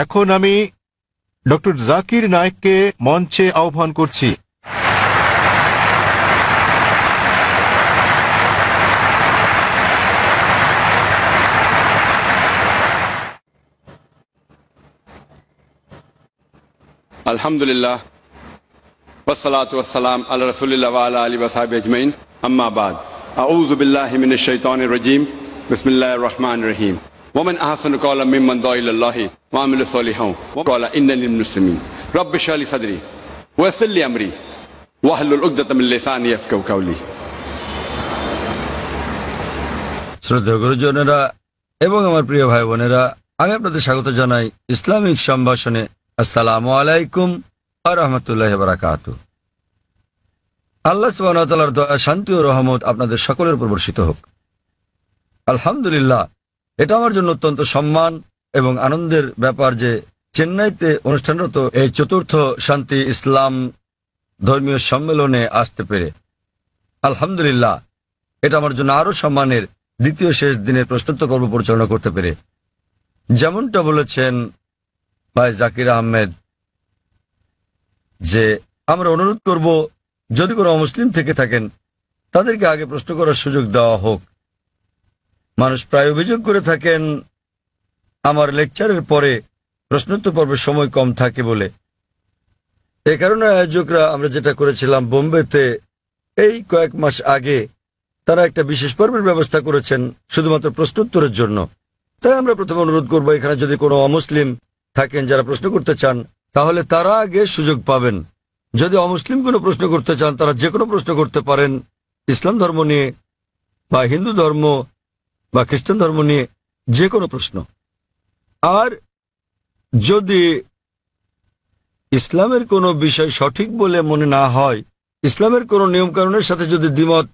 এখন আমি ডক্টর জাকির নায়েককে মঞ্চে আহ্বান করছি। আলহামদুলিল্লাহ ওয়াসসালাতু ওয়াসসালাম আলা রাসূলিল্লাহ ওয়া আলা আলিহি ওয়া সাহবিহি আজমাইন, আম্মা বাদ। আউযু বিল্লাহি মিনাশ শাইতানির রাজীম, বিসমিল্লাহির রহমানির রহিম। ওয়া মান আহসানু ক্বাওলাম মিম্মান দাআ ইলাল্লাহি ওয়া আমিলা সলিহান ওয়া ক্বালা ইন্নানি মিনাল মুসলিমিন। রাব্বি ইশরাহ লি সাদরি ওয়া ইয়াসসির লি আমরি ওয়াহলুল উকদাতাম মিন লিসানি ইয়াফকাহু কাওলি। শ্রদ্ধেয় গুরুজনেরা এবং আমার প্রিয় ভাই বোনেরা, আমি আপনাদের স্বাগত জানাই ইসলামিক সম্ভাষণে। আসসালামু আলাইকুম ওয়া রাহমাতুল্লাহি ওয়া বারাকাতুহু। আল্লাহ সুবহানাহু ওয়া তাআলার দয়া, শান্তি ও রহমত আপনাদের সকলের উপর বর্ষিত হোক। আলহামদুলিল্লাহ, এটা আমার জন্য অত্যন্ত সম্মান এবং আনন্দের ব্যাপার যে চেন্নাইতে অনুষ্ঠানরত এই চতুর্থ শান্তি ইসলাম ধর্মীয় সম্মেলনে আসতে পেরে। আলহামদুলিল্লাহ, এটা আমার জন্য আরও সম্মানের দ্বিতীয় শেষ দিনের প্রশ্নোত্তর পর্ব পরিচালনা করতে পেরে। যেমনটা বলেছেন ভাই জাকির আহমেদ, যে আমরা অনুরোধ করব যদি কোনো অমুসলিম থেকে থাকেন তাদেরকে আগে প্রশ্ন করার সুযোগ দেওয়া হোক। মানুষ প্রায় অভিযোগ করে থাকেন আমার লেকচারের পরে প্রশ্নোত্তর পর্বের সময় কম থাকে বলে। এ কারণে আয়োজকরা আমরা যেটা করেছিলাম বোম্বেতে এই কয়েক মাস আগে, তারা একটা বিশেষ পর্বের ব্যবস্থা করেছেন শুধুমাত্র প্রশ্নোত্তরের জন্য। তাই আমরা প্রথমে অনুরোধ করবো, এখানে যদি কোনো অমুসলিম থাকেন যারা প্রশ্ন করতে চান তাহলে তারা আগে সুযোগ পাবেন। যদি অমুসলিম কোনো প্রশ্ন করতে চান তারা যে কোনো প্রশ্ন করতে পারেন, ইসলাম ধর্ম নিয়ে বা হিন্দু ধর্ম বা খ্রিস্টান ধর্ম নিয়ে যে কোনো প্রশ্ন। আর যদি ইসলামের কোনো বিষয় সঠিক বলে মনে না হয়, ইসলামের কোনো নিয়মকানুনের সাথে যদি দ্বিমত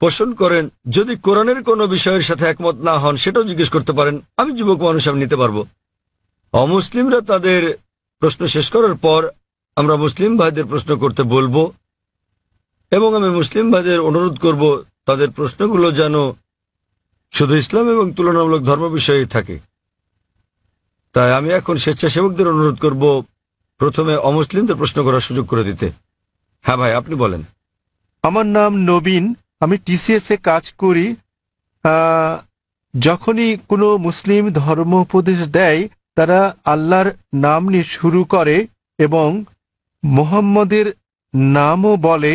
পোষণ করেন, যদি কোরআনের কোনো বিষয়ের সাথে একমত না হন, সেটাও জিজ্ঞেস করতে পারেন। আমি যুবক মানুষ, আমি নিতে পারবো। অমুসলিমরা তাদের প্রশ্ন শেষ করার পর আমরা মুসলিম ভাইদের প্রশ্ন করতে বলবো এবং আমি মুসলিম ভাইদের অনুরোধ করব তাদের প্রশ্নগুলো যেন শুধু ইসলাম এবং তুলনামূলক ধর্ম বিষয়ে থাকে। তাই আমি এখন স্বেচ্ছাসেবকদের অনুরোধ করব প্রথমে অমুসলিমদের প্রশ্ন করার সুযোগ করে দিতে। হ্যাঁ ভাই, আপনি বলেন। আমার নাম নবীন, আমি টিসিএস এ কাজ করি। যখনই কোনো মুসলিম ধর্ম উপদেশ দেয় তারা আল্লাহর নাম নিয়ে শুরু করে এবং মুহাম্মদের নামও বলে।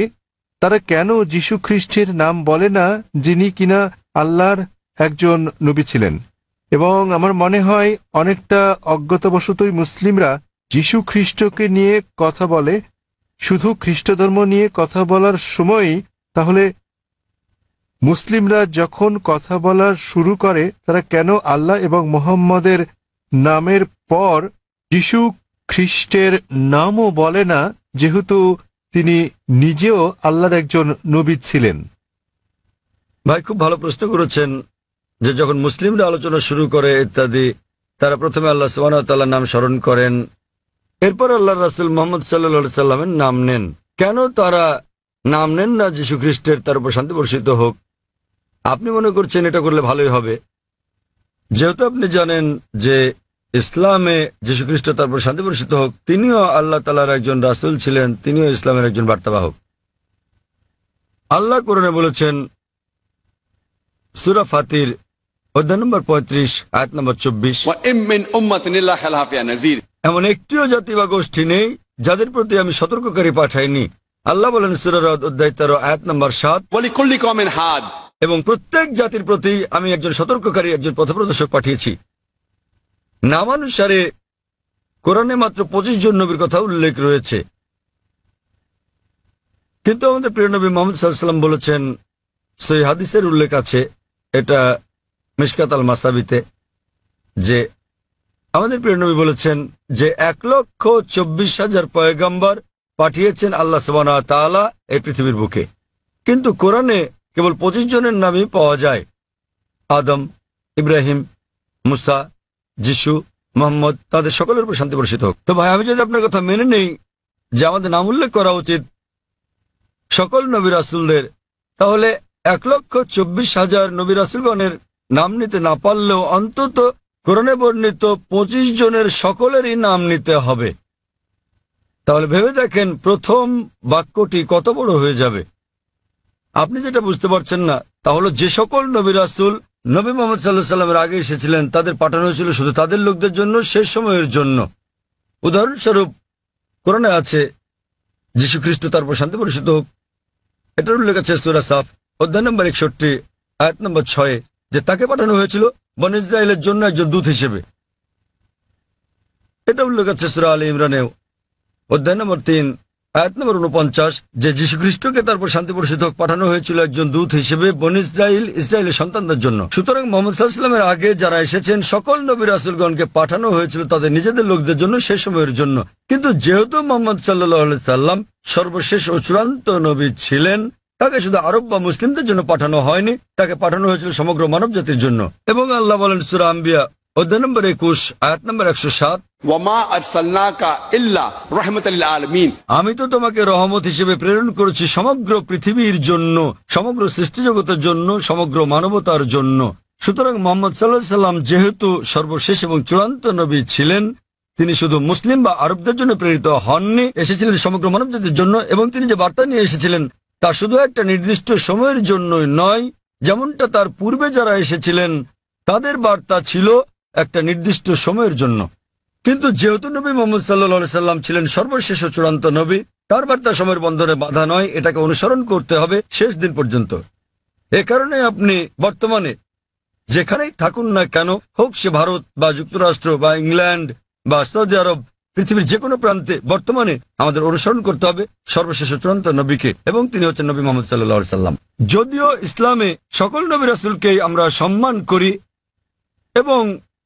তারা কেন যীশু খ্রিস্টের নাম বলে না, যিনি কিনা আল্লাহর একজন নবী ছিলেন? এবং আমার মনে হয় অনেকটা অজ্ঞতাবশতই মুসলিমরা যীশু খ্রিস্টকে নিয়ে কথা বলে, শুধু খ্রিস্ট ধর্ম নিয়ে কথা বলার সময়ই। তাহলে মুসলিমরা যখন কথা বলা শুরু করে তারা কেন আল্লাহ এবং মুহাম্মদের নামের পর যীশু খ্রিস্টের নামও বলে না, যেহেতু তিনি নিজেও আল্লাহর একজন নবী ছিলেন? ভাই, খুব ভালো প্রশ্ন করেছেন যে যখন মুসলিমরা আলোচনা শুরু করে ইত্যাদি, তারা প্রথমে আল্লাহ সুবহানাহু ওয়া তাআলার নাম স্মরণ করেন, এরপর আল্লাহর রাসূল মুহাম্মদ সাল্লাল্লাহু আলাইহি সাল্লামের নাম নেন। কেন তারা নাম নেন না যীশু খ্রিস্টের, তার উপর শান্তি বর্ষিত হোক? আপনি মনে করছেন এটা করলে ভালোই হবে, যেহেতু আপনি জানেন যে ইসলামে যীশু খ্রিস্ট, তার উপর শান্তি বর্ষিত হোক, তিনিও আল্লাহ তাআলার একজন রাসূল ছিলেন, তিনিও ইসলামের একজন বার্তাবাহক। আল্লাহ কোরআনে বলেছেন সূরা ফাতির অধ্যায় নম্বর 35 আয়াত নম্বর 24, এমন একটিও জাতি বা গোষ্ঠী নেই যাদের প্রতি আমি সতর্ককারী পাঠাইনি। আল্লাহ বলেন সূরা রদ অধ্যায় 13 আয়াত নম্বর 7, এবং প্রত্যেক জাতির প্রতি আমি একজন সতর্ককারী, একজন পথপ্রদর্শক পাঠিয়েছি। নামানুসারে কোরআনে মাত্র 25 জন নবীর কথা উল্লেখ রয়েছে, কিন্তু আমাদের প্রিয় নবী মুহাম্মদ সাল্লাল্লাহু আলাইহি ওয়াসাল্লাম বলেছেন, সহিহ হাদিসের উল্লেখ আছে, এটা মিশকাত আল মাসাবিতে, যে আমাদের প্রিয় নবী বলেছেন যে 1,24,000 পয়গম্বর পাঠিয়েছেন আল্লাহ সুবহানাহু ওয়া তাআলা এই পৃথিবীর বুকে, কিন্তু কোরআনে কেবল 25 জনের নামই পাওয়া যায়। আদম, ইব্রাহিম, মুসা, যিশু, মুহাম্মদ, তাদের সকলের উপর শান্তি বর্ষিত হোক। তো ভাই, আমি যদি আপনার কথা মেনে নেই যে আমাদের নাম উল্লেখ করা উচিত সকল নবী রাসূলদের, তাহলে 1,24,000 নবী রাসূলগণের নাম নিতে না পারলেও অন্তত কোরআনে বর্ণিত 25 জনের সকলেরই নাম নিতে হবে। তাহলে ভেবে দেখেন প্রথম বাক্যটি কত বড় হয়ে যাবে। আপনি যেটা বুঝতে পারছেন না তা হলো যে সকল নবী রাসূল নবী মুহাম্মদ সাল্লাল্লাহু আলাইহি সাল্লামের আগে এসেছিলেন তাদের পাঠানো হয়েছিল শুধু তাদের লোকদের জন্য, শেষ সময়ের জন্য। উদাহরণস্বরূপ কোরআনে আছে যীশু খ্রিস্ট তার উপর শান্তি বর্ষিত হোক, এটার উল্লেখ আছে সূরা সাফ অধ্যায় নম্বর 61 আয়াত নম্বর 6 যে তাকে পাঠানো হয়েছিল বনী ইসরায়েলের জন্য একজন দূত হিসেবে। এটা উল্লেখ আছে সূরা আলী ইমরানেও অধ্যায় নম্বর 3 আয়াত নম্বর 49 যে যীশু খ্রিস্টকে তারপর শান্তি বর্ষিত হোক পাঠানো হয়েছিল একজন দূত হিসেবে বনী ইসরায়েলের সন্তানদের জন্য। সুতরাং মুহাম্মদ সাল্লাল্লাহু আলাইহি ওয়াসাল্লামের আগে যারা এসেছেন সকল নবী রাসূলগণকে পাঠানো হয়েছিল তাদের নিজেদের লোকদের জন্য, শেষ সময়ের জন্য। কিন্তু যেহেতু মুহাম্মদ সাল্লাল্লাহু আলাইহি সাল্লাম সর্বশেষ ও চূড়ান্ত নবী ছিলেন, তাকে শুধু আরব বা মুসলিমদের জন্য পাঠানো হয়নি, তাকে পাঠানো হয়েছিল সমগ্র মানব জাতির জন্য। এবং আল্লাহ বলেন সূরা আম্বিয়া অধ্যায় নম্বর 21 আয়াত নম্বর 107 ওয়ামা আরসালনাকা ইল্লা রাহমাতাল লিল আলামিন। আমি তো তোমাকে রহমত হিসেবে প্রেরণ করেছি সমগ্র পৃথিবীর জন্য, সমগ্র সৃষ্টি জগতের জন্য, সমগ্র মানবতার জন্য। সুতরাং মুহাম্মদ সাল্লাল্লাহু আলাইহি সাল্লাম যেহেতু সর্বশেষ এবং চূড়ান্ত নবী ছিলেন, তিনি শুধু মুসলিম বা আরবদের জন্য প্রেরিত হননি, এসেছিলেন সমগ্র মানব জাতির জন্য। এবং তিনি যে বার্তা নিয়ে এসেছিলেন তা শুধু একটা নির্দিষ্ট সময়ের জন্যই নয়, যেমনটা তার পূর্বে যারা এসেছিলেন তাদের বার্তা ছিল একটা নির্দিষ্ট সময়ের জন্য। কিন্তু যেহেতু নবী মুহাম্মদ সাল্লাল্লাহু আলাইহি সাল্লাম ছিলেন সর্বশেষ ও চূড়ান্ত নবী, তার বার্তা সময়ের বন্ধনে বাধা নয়, এটাকে অনুসরণ করতে হবে শেষ দিন পর্যন্ত। এ কারণে আপনি বর্তমানে যেখানেই থাকুন না কেন, হোক সে ভারত বা যুক্তরাষ্ট্র বা ইংল্যান্ড বা সৌদি আরব, পৃথিবীর যে কোনো প্রান্তে বর্তমানে আমাদের অনুসরণ করতে হবে সর্বশেষ ও চূড়ান্ত নবীকে, এবং তিনি হচ্ছেন নবী মুহাম্মদ সাল্লাল্লাহু আলাইহি সাল্লাম। যদিও ইসলামে সকল নবী রাসূলকেই আমরা সম্মান করি এবং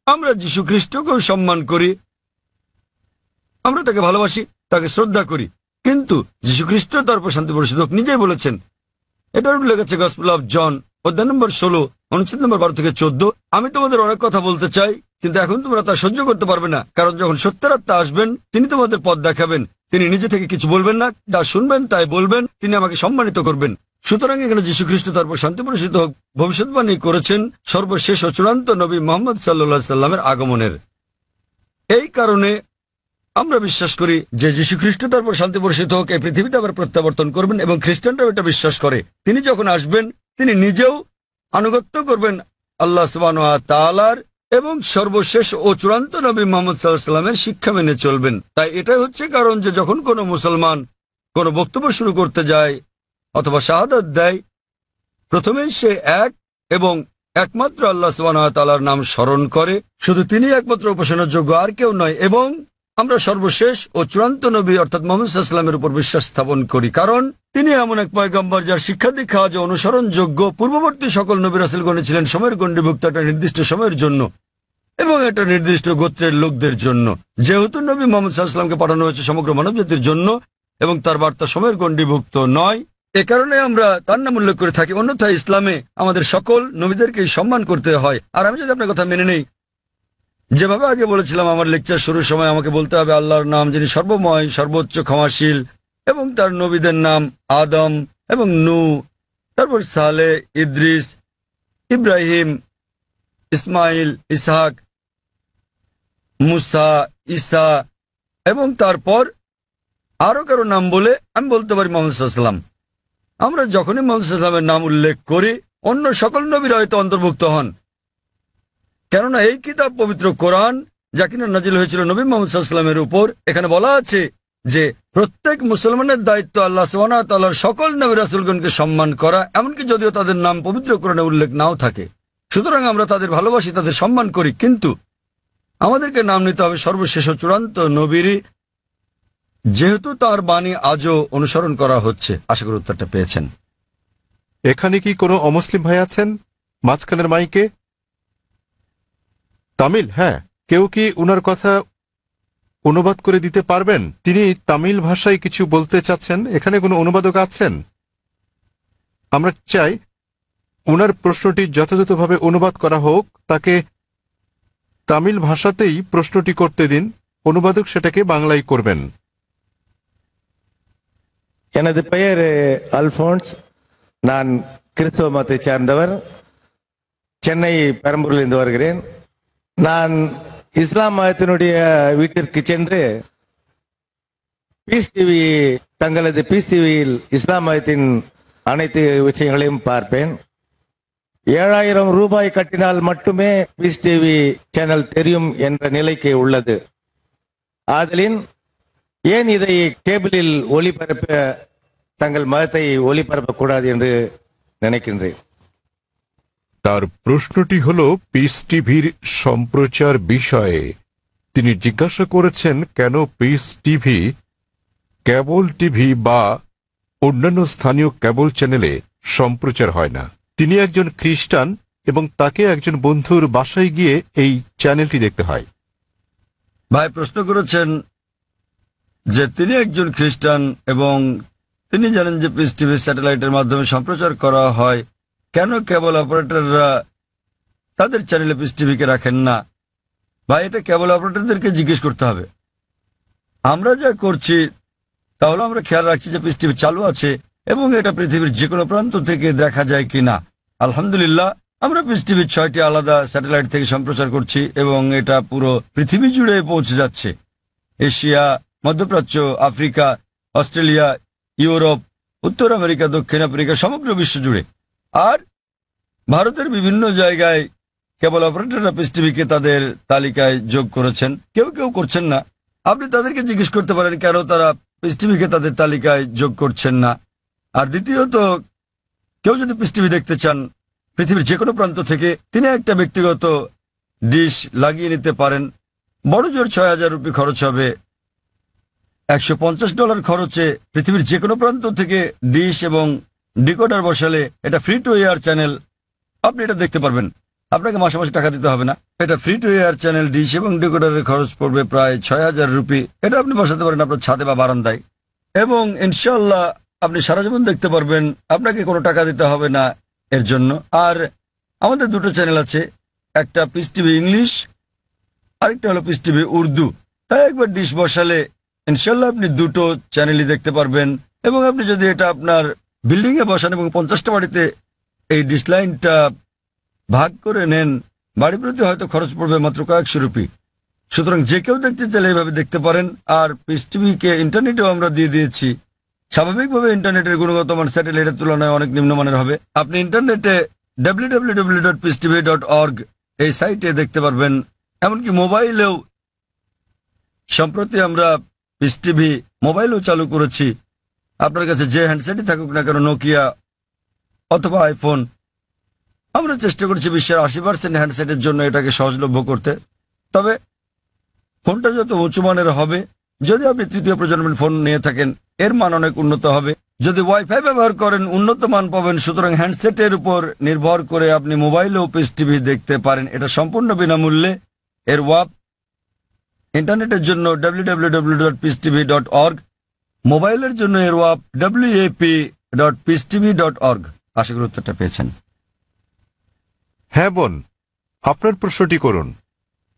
আমরা যীশু খ্রিস্টকেও সম্মান করি, আমরা তাকে ভালোবাসি, তাকে শ্রদ্ধা করি, কিন্তু যীশু খ্রিস্ট তার উপর শান্তি বর্ষিত হোক নিজেই বলেছেন, এটার উল্লেখ আছে গসপেল অফ জন অধ্যায় নম্বর 16 অনুচ্ছেদ নম্বর 12 থেকে 14, আমি তোমাদের অনেক কথা বলতে চাই কিন্তু এখন তোমরা তা সহ্য করতে পারবে না, কারণ যখন সত্যের আত্মা আসবেন তিনি তোমাদের পথ দেখাবেন। তিনি নিজে থেকে কিছু বলবেন না, যা শুনবেন তাই বলবেন, তিনি আমাকে সম্মানিত করবেন। সুতরাং এখানে যীশু খ্রিস্ট তার উপর শান্তি বর্ষিত হোক ভবিষ্যৎবাণী করেছেন সর্বশেষ ও চূড়ান্ত নবী মুহাম্মদ সাল্লাল্লাহু আলাইহি সাল্লামের আগমনের। এই কারণে আমরা বিশ্বাস করি যে যীশু খ্রিস্ট তার উপর শান্তি বর্ষিত হোক এই পৃথিবীতে আবার প্রত্যাবর্তন করবেন, এবং খ্রিস্টানরাও এটা বিশ্বাস করে। তিনি যখন আসবেন তিনি নিজেও আনুগত্য করবেন আল্লাহ সুবহানাহু ওয়া তাআলার, এবং সর্বশেষ ও চূড়ান্ত নবী মুহাম্মদ সাল্লাল্লাহু আলাইহি সাল্লামের শিক্ষা মেনে চলবেন। তাই এটাই হচ্ছে কারণ যে যখন কোনো মুসলমান কোনো বক্তব্য শুরু করতে যায় অথবা শাহাদাত দেয়, প্রথমেই সে এক এবং একমাত্র আল্লাহ সুবহানাহু ওয়া তাআলার নাম স্মরণ করে, শুধু তিনি একমাত্র উপাসনার যোগ্য, আর কেউ নয়। এবং আমরা সর্বশেষ ও চূড়ান্ত নবী অর্থাৎ মুহাম্মদ সাল্লাল্লাহু আলাইহি সাল্লামের উপর বিশ্বাস স্থাপন করি, কারণ তিনি এমন এক পয়গম্বর যার শিক্ষা দীক্ষা আজ অনুসরণযোগ্য। পূর্ববর্তী সকল নবী রাসূলগণ ছিলেন সময়ের গণ্ডিভুক্ত একটা নির্দিষ্ট সময়ের জন্য এবং একটা নির্দিষ্ট গোত্রের লোকদের জন্য। যেহেতু নবী মুহাম্মদ সাল্লাল্লাহু আলাইহি সাল্লামকে পাঠানো হয়েছে সমগ্র মানবজাতির জন্য এবং তার বার্তা সময়ের গণ্ডিভুক্ত নয়, এ কারণে আমরা তার নাম উল্লেখ করে থাকি। অন্যথায় ইসলামে আমাদের সকল নবীদেরকেই সম্মান করতে হয়। আর আমি যদি আপনার কথা মেনে নেই, যেভাবে আগে বলেছিলাম আমার লেকচার শুরুর সময়, আমাকে বলতে হবে আল্লাহর নাম যিনি সর্বময়, সর্বোচ্চ, ক্ষমাশীল, এবং তার নবীদের নাম আদম এবং নূহ, তারপর সালেহ, ইদ্রিস, ইব্রাহিম, ইসমাইল, ইসহাক, মুসা, ঈসা, এবং তারপর আরো কারো নাম বলে আমি বলতে পারি মুহাম্মদ সাল্লাল্লাহু আলাইহি ওয়াসাল্লাম। আমরা যখনই মুহাম্মদ সাল্লাল্লাহু আলাইহি ওয়াসাল্লামের নাম উল্লেখ করি অন্য সকল নবীরা হয়তো অন্তর্ভুক্ত হন, কেননা এই কিতাব পবিত্র কোরআন যা কিনা নাজিল হয়েছিল নবী মুহাম্মদ সাল্লাল্লাহু আলাইহি ওয়াসাল্লামের উপর, এখানে বলা আছে যে প্রত্যেক মুসলমানের দায়িত্ব আল্লাহ সুবহানাহু ওয়া তাআলার সকল নবী রাসূলগণকে সম্মান করা, এমনকি যদিও তাদের নাম পবিত্র কোরআনে উল্লেখ নাও থাকে। সুতরাং আমরা তাদের ভালোবাসি, তাদের সম্মান করি, কিন্তু আমাদেরকে নাম নিতে হবে সর্বশেষ ও চূড়ান্ত নবীরই, যেহেতু তার বাণী আজও অনুসরণ করা হচ্ছে। আশা করি উত্তরটা পেয়েছেন। এখানে কি কোনো অমুসলিম ভাই আছেন মাঝখানের মাইকে? তামিল? হ্যাঁ, কেউ কি উনার কথা অনুবাদ করে দিতে পারবেন? তিনি তামিল ভাষায় কিছু বলতে চাচ্ছেন। এখানে কোনো অনুবাদক আছেন? আমরা চাই উনার প্রশ্নটি যথাযথভাবে অনুবাদ করা হোক, তাকে তামিল ভাষাতেই প্রশ্নটি করতে দিন, অনুবাদক সেটাকে বাংলায় করবেন। எனது பெயர் அல்போன்ஸ். நான் கிறிஸ்தவ மதத்தை சார்ந்தவர். சென்னை பெரம்பூரிலிருந்து வருகிறேன். நான் இஸ்லாம் மதத்தினுடைய வீட்டிற்கு சென்று பீஸ் டிவி தங்களது பீஸ் டிவியில் இஸ்லாம் மதத்தின் அனைத்து விஷயங்களையும் பார்ப்பேன். 7000 ரூபாய் கட்டினால் மட்டுமே பீஸ் டிவி சேனல் தெரியும் என்ற நிலைக்கு உள்ளது. ஆதலின் ஏன் இதை கேபிளில் ஒளிபரப்ப தங்கள் மதத்தை ஒளிபரப்பக்கூடாது என்று নিனைக்கின்றேன். তার প্রশ্নটি হল পিস টিভির সম্প্রচার বিষয়ে। তিনি জিজ্ঞাসা করেছেন কেন পিস টিভি কেবল টিভি বা অন্যান্য স্থানীয় কেবল চ্যানেলে সম্প্রচার হয় না। তিনি একজন খ্রিস্টান এবং তাকে একজন বন্ধুর বাসায় গিয়ে এই চ্যানেলটি দেখতে হয়। ভাই প্রশ্ন করেছেন যে তিনি একজন খ্রিস্টান এবং তিনি জানেন যে পিস টিভি স্যাটেলাইটের মাধ্যমে সম্প্রচার করা হয়, কেন কেবল অপারেটররা তাদের চ্যানেলে পিস টিভিকে রাখেন না? ভাই এটা কেবল অপারেটরদেরকে জিজ্ঞেস করতে হবে। আমরা যা করছি তাহলে আমরা খেয়াল রাখছি যে পিস টিভি চালু আছে এবং এটা পৃথিবীর যে কোনো প্রান্ত থেকে দেখা যায় কিনা। আলহামদুলিল্লাহ আমরা পিস টিভির 6টি আলাদা স্যাটেলাইট থেকে সম্প্রচার করছি এবং এটা পুরো পৃথিবী জুড়ে পৌঁছে যাচ্ছে। এশিয়া, মধ্যপ্রাচ্য, আফ্রিকা, অস্ট্রেলিয়া, ইউরোপ, উত্তর আমেরিকা, দক্ষিণ আফ্রিকা, সমগ্র বিশ্ব জুড়ে। আর ভারতের বিভিন্ন জায়গায় কেবল অপারেটররা পিস টিভিকে তাদের তালিকায় যোগ করেছেন, কেউ কেউ করছেন না। আপনি তাদেরকে জিজ্ঞেস করতে পারেন কেন তারা পিস টিভিকে তাদের তালিকায় যোগ করছেন না। আর দ্বিতীয়ত, কেউ যদি পিস টিভি দেখতে চান পৃথিবীর যে কোনো প্রান্ত থেকে, তিনি একটা ব্যক্তিগত ডিশ লাগিয়ে নিতে পারেন। বড় জোর 6000 রুপি খরচ হবে। $150 খরচে পৃথিবীর যে কোনো প্রান্ত থেকে ডিশ এবং ডিকোডার বসালে এটা ফ্রি টু এয়ার চ্যানেল, আপনি এটা দেখতে পারবেন। আপনাকে মাসে মাসে টাকা দিতে হবে না। এটা free to air channel, dish এবং ডিকোডারের খরচ পড়বে প্রায় 6000 রুপি। এটা আপনি বসাতে পারেন আপনার ছাদে বা বারান্দায় এবং ইনশাআল্লাহ আপনি সারা জীবন দেখতে পারবেন, আপনাকে কোনো টাকা দিতে হবে না এর জন্য। আর আমাদের দুটো চ্যানেল আছে, একটা পিস টিভি ইংলিশ, আরেকটা হলো পিস টিভি উর্দু। তাই একবার ডিশ বসালে ইনশাআল্লাহ আপনি দুটো চ্যানেলই দেখতে পারবেন। এবং আপনি যদি এটা আপনার বিল্ডিংয়ে বসান এবং 50টা বাড়িতে এই ডিশ লাইনটা ভাগ করে নেন, বাড়ি প্রতি হয়তো খরচ পড়বে মাত্র কয়েকশো রুপি। সুতরাং যে কেউ দেখতে চাইলে এইভাবে দেখতে পারেন। আর পিস টিভিকে ইন্টারনেটেও আমরা দিয়ে দিয়েছি। স্বাভাবিকভাবে ইন্টারনেটের গুণগত মান স্যাটেলাইটের তুলনায় অনেক নিম্নমানের হবে। আপনি ইন্টারনেটে www.peacetv.org এই সাইটে দেখতে পারবেন। এমনকি মোবাইলেও সম্প্রতি আমরা পিস টিভি মোবাইলও চালু করেছি। আপনার কাছে যে হ্যান্ডসেটই থাকুক না কেন, নোকিয়া অথবা আইফোন, আমরা চেষ্টা করছি বিশ্বের 80% হ্যান্ডসেটের জন্য এটাকে সহজলভ্য করতে। তবে ফোনটা যত উঁচু মানের হবে, যদি আপনি তৃতীয় প্রজন্মের ফোন নিয়ে থাকেন এর মান অনেক উন্নত হবে। যদি ওয়াইফাই ব্যবহার করেন উন্নত মান পাবেন। সুতরাং হ্যান্ডসেটের উপর নির্ভর করে আপনি মোবাইলেও পিস টিভি দেখতে পারেন। এটা সম্পূর্ণ বিনামূল্যে। এর ওয়াপ ইন্টারনেটের জন্য www.peacetv.org, মোবাইলের জন্য এর ওয়াপ wap.peacetv.org। আশা করি উত্তরটা পেয়েছেন। হ্যাঁ বোন, আপনার প্রশ্নটি করুন।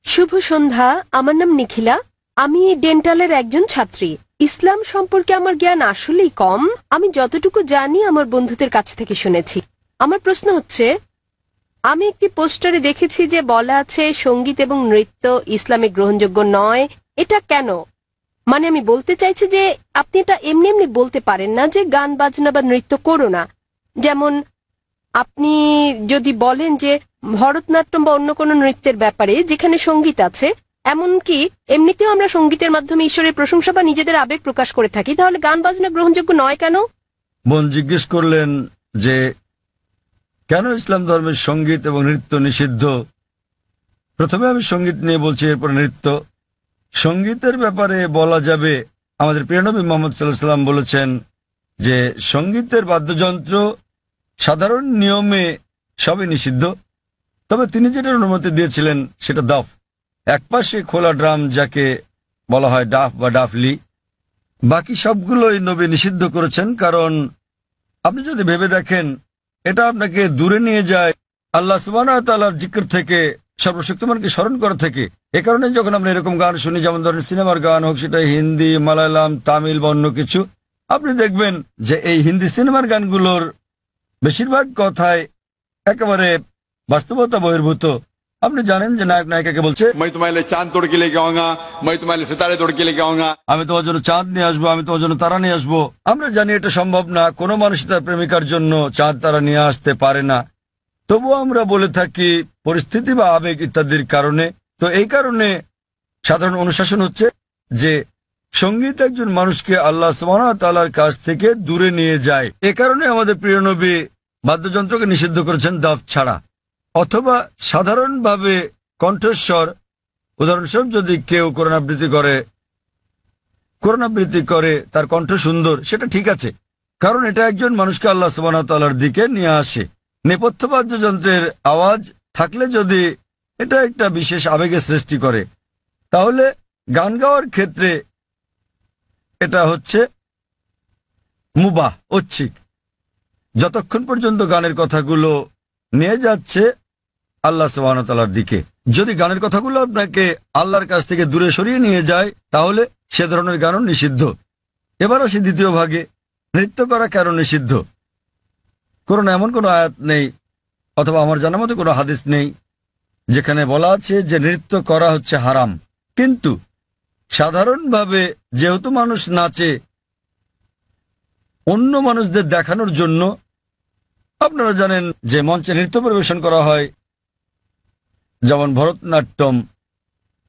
শুভ সন্ধ্যা, আমার নাম নিখিলা। আমি ডেন্টালের একজন ছাত্রী। ইসলাম সম্পর্কে আমার জ্ঞান আসলেই কম। আমি যতটুকু জানি আমার বন্ধুদের কাছ থেকে শুনেছি। আমার প্রশ্ন হচ্ছে, আমি একটি পোস্টারে দেখেছি যে বলা আছে সঙ্গীত এবং নৃত্য ইসলামে গ্রহণযোগ্য নয়। এটা কেন? মানে আমি বলতে চাইছি যে আপনি এটা এমনি এমনি বলতে পারেন না যে গান বাজনা বা নৃত্য করো না। যেমন আপনি যদি বলেন যে ভরতনাট্যম বা অন্য কোনো নৃত্যের ব্যাপারে যেখানে সঙ্গীত আছে, এমনকি এমনিতেও আমরা সঙ্গীতের মাধ্যমে ঈশ্বরের প্রশংসা বা নিজেদের আবেগ প্রকাশ করে থাকি, তাহলে গান বাজনা গ্রহণযোগ্য নয় কেন? বোন জিজ্ঞেস করলেন যে কেন ইসলাম ধর্মের সঙ্গীত এবং নৃত্য নিষিদ্ধ। প্রথমে আমি সঙ্গীত নিয়ে বলছি, এরপর নৃত্য। সঙ্গীতের ব্যাপারে বলা যাবে, আমাদের প্রিয় নবী মুহাম্মদ সাল্লাল্লাহু আলাইহি ওয়াসাল্লাম বলেছেন যে সঙ্গীতের বাদ্যযন্ত্র সাধারণ নিয়মে সবই নিষিদ্ধ, তবে তিনি যেটার অনুমতি দিয়েছিলেন সেটা দাফ, একপাশে খোলা ড্রাম যাকে বলা হয় ডাফ বা ডাফলি। বাকি সবগুলোই নবী নিষিদ্ধ করেছেন। কারণ আপনি যদি ভেবে দেখেন, এটা আপনাকে দূরে নিয়ে যায় আল্লাহ সুবহানাহু ওয়া তাআলার জিকির থেকে, সর্বশক্তিমানকে স্মরণ করা থেকে। এ কারণে যখন আমরা এরকম গান শুনি, যেমন ধরেন সিনেমার গান হোক, সেটা হিন্দি, মালায়ালাম, তামিল বা অন্য কিছু, আপনি দেখবেন যে এই হিন্দি সিনেমার গানগুলোর বেশিরভাগ কথাই একেবারে বাস্তবতা বহির্ভূত। আপনি জানেন যে নায়ক নায়িকাকে বলছে, मैं तुम्हारे लिए चांद तोड़ के लेके आऊंगा, मैं तुम्हारे लिए सितारे तोड़ के लेके आऊंगा। আমি তোমার জন্য চাঁদ নিয়ে আসবো, আমি তোমার জন্য তারা নিয়ে আসবো। আমরা জানি এটা সম্ভব না, কোনো মানুষ তার প্রেমিকার জন্য চাঁদ তারা নিয়ে আসতে পারে না। তবুও আমরা বলে থাকি পরিস্থিতি বা আবেগ ইত্যাদির কারণে। তো এই কারণে সাধারণ অনুশাসন হচ্ছে যে সঙ্গীত একজন মানুষকে আল্লাহ সুবহানাহু ওয়া তাআলার কাছ থেকে দূরে নিয়ে যায়। এ কারণে আমাদের প্রিয় নবী বাদ্যযন্ত্রকে নিষিদ্ধ করেছেন দাফ ছাড়া, অথবা সাধারণভাবে কণ্ঠস্বর। উদাহরণস্বরূপ যদি কেউ কোরআন আবৃত্তি করে তার কণ্ঠ সুন্দর, সেটা ঠিক আছে, কারণ এটা একজন মানুষকে আল্লাহ সুবহানাহু ওয়া তাআলার দিকে নিয়ে আসে। নেপথ্য বাদ্যযন্ত্রের আওয়াজ থাকলে যদি এটা একটা বিশেষ আবেগের সৃষ্টি করে, তাহলে গান গাওয়ার ক্ষেত্রে এটা হচ্ছে মুবাহ, ঐচ্ছিক, যতক্ষণ পর্যন্ত গানের কথাগুলো নিয়ে যাচ্ছে আল্লাহ সুবহানাহু ওয়া তাআলার দিকে। যদি গানের কথাগুলো আপনাকে আল্লাহর কাছ থেকে দূরে সরিয়ে নিয়ে যায়, তাহলে সে ধরনের গানও নিষিদ্ধ। এবার আসি দ্বিতীয় ভাগে, নৃত্য করা কেন নিষিদ্ধ। কোরআনে এমন কোনো আয়াত নেই, অথবা আমার জানার মতো কোনো হাদিস নেই যেখানে বলা আছে যে নৃত্য করা হচ্ছে হারাম। কিন্তু সাধারণভাবে যেহেতু মানুষ নাচে অন্য মানুষদের দেখানোর জন্য, আপনারা জানেন যে মঞ্চে নৃত্য পরিবেশন করা হয়, যেমন ভরতনাট্যম।